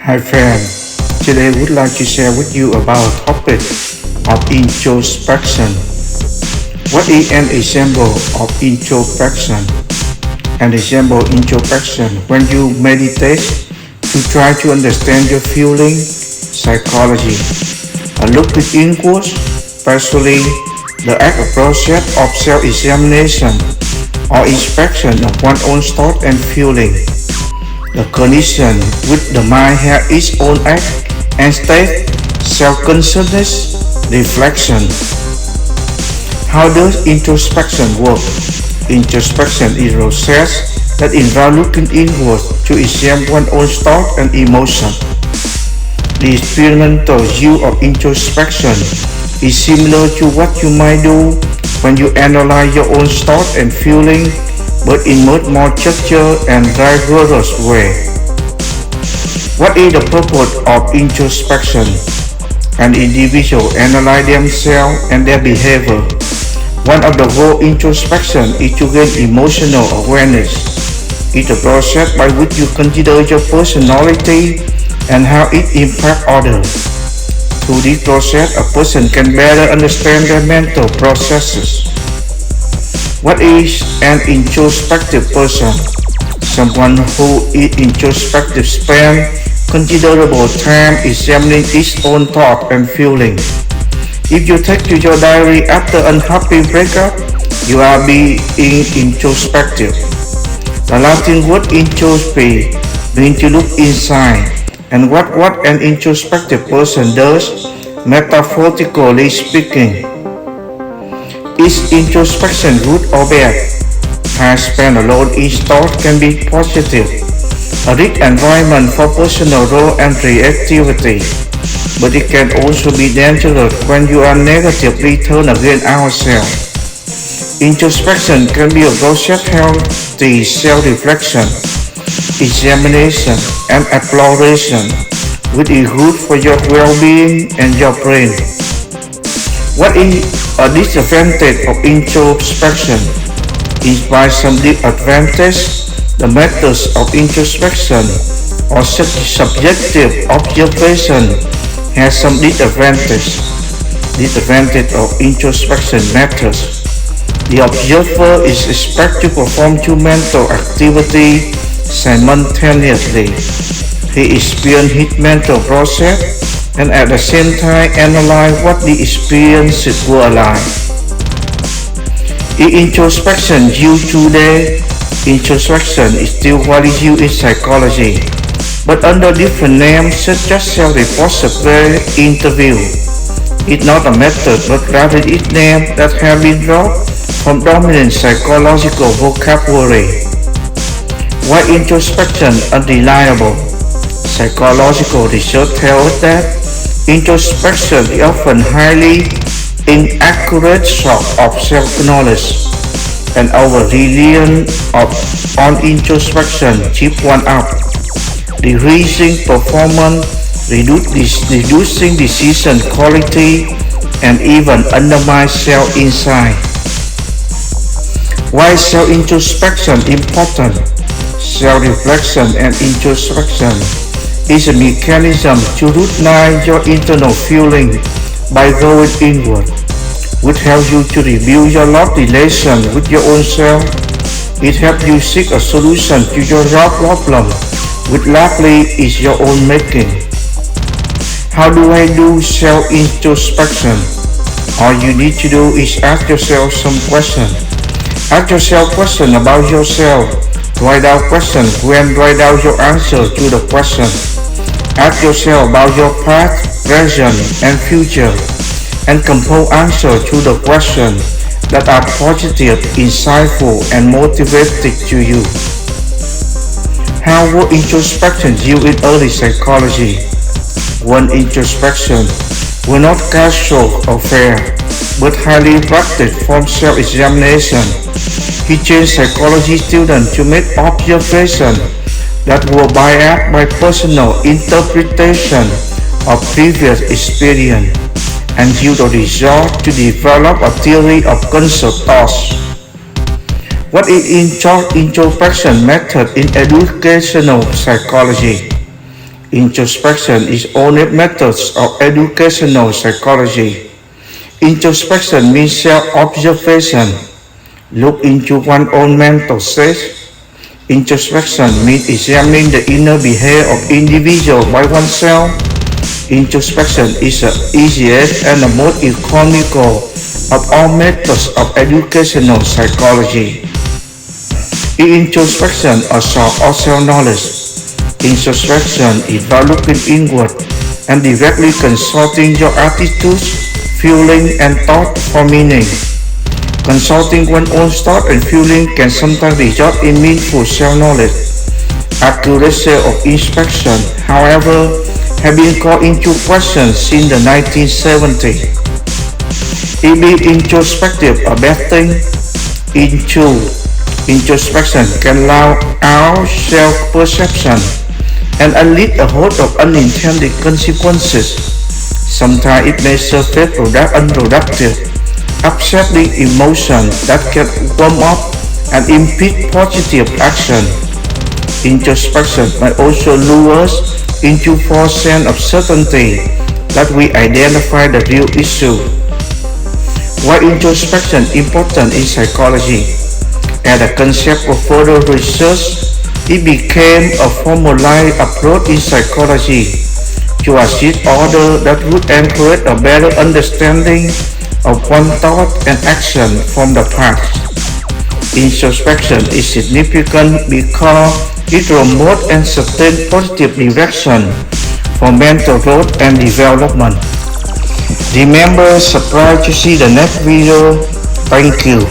Hi friend, today I would like to share with you about topic of introspection. What is an example of introspection? An example of introspection when you meditate to try to understand your feeling, psychology. A look inwards, especially the act or process of self-examination or inspection of one's own thought and feeling. The condition with the mind has its own act and state, self-consciousness, reflection. How does introspection work? Introspection is a process that involves looking inward to examine one's own thought and emotion. The experimental view of introspection is similar to what you might do when you analyze your own thought and feeling, but in much more structured and rigorous way. What is the purpose of introspection? An individual analyze themselves and their behavior. One of the goals of introspection is to gain emotional awareness. It's a process by which you consider your personality and how it impacts others. Through this process, a person can better understand their mental processes. What is an introspective person? Someone who is introspective spends considerable time examining its own thought and feeling. If you take to your diary after an unhappy breakup, you are being introspective. The Latin word introspe means to look inside, and what an introspective person does, metaphorically speaking. Is introspection good or bad? Time spent alone in thought can be positive, a rich environment for personal growth and creativity, but it can also be dangerous when you are negatively turned against ourselves. Introspection can be a process of healthy self-reflection, examination, and exploration, which is good for your well-being and your brain. What is a disadvantage of introspection? Despite some disadvantages, the methods of introspection or subjective observation has some disadvantages. Disadvantage of introspection methods. The observer is expected to perform two mental activities simultaneously. He experiences his mental process and at the same time analyze what the experiences were like. In introspection used today, introspection is still widely used in psychology, but under different names such as self-repository interview. It's not a method but rather its name that has been dropped from dominant psychological vocabulary. Why introspection unreliable? Psychological research tells us that introspection is often highly inaccurate sort of self-knowledge, and our reliance on introspection keeps one up, decreasing performance, reducing decision quality, and even undermines self-insight. Why is self-introspection important? Self-reflection and introspection is a mechanism to recognize your internal feeling by going inward, which helps you to review your love relation with your own self. It helps you seek a solution to your love problem, which likely is your own making. How do I do self-introspection? All you need to do is ask yourself some questions. Ask yourself questions about yourself. Write down questions when write down your answer to the question. Ask yourself about your past, present, and future, and compose answers to the questions that are positive, insightful, and motivating to you. How was introspection used in early psychology? One, introspection was not casual affair, but highly practiced from self-examination. He trained psychology students to make observations that were biased by personal interpretation of previous experience, and use the result to develop a theory of conscious thoughts. What is introspection method in educational psychology? Introspection is only methods of educational psychology. Introspection means self-observation. Look into one's own mental state. Introspection means examining the inner behavior of individuals by oneself. Introspection is the easiest and the most economical of all methods of educational psychology. In introspection are source of self-knowledge. Introspection is by looking inward and directly consulting your attitudes, feeling, and thought for meaning. Consulting one's own thought and feeling can sometimes result in meaningful self-knowledge. Accuracy of inspection, however, have been called into question since the 1970s. Is being introspective a bad thing? Introspection can allow our self-perception and lead a host of unintended consequences. Sometimes it may surface unproductive, upsetting emotions that can warm up and impede positive action. Introspection might also lure us into false sense of certainty that we identify the real issue. Why introspection important in psychology? As a concept of further research, it became a formalized approach in psychology to assist others that would encourage a better understanding of one's thought and action from the past. Introspection is significant because it promotes and sustains positive direction for mental growth and development. Remember, subscribe to see the next video. Thank you.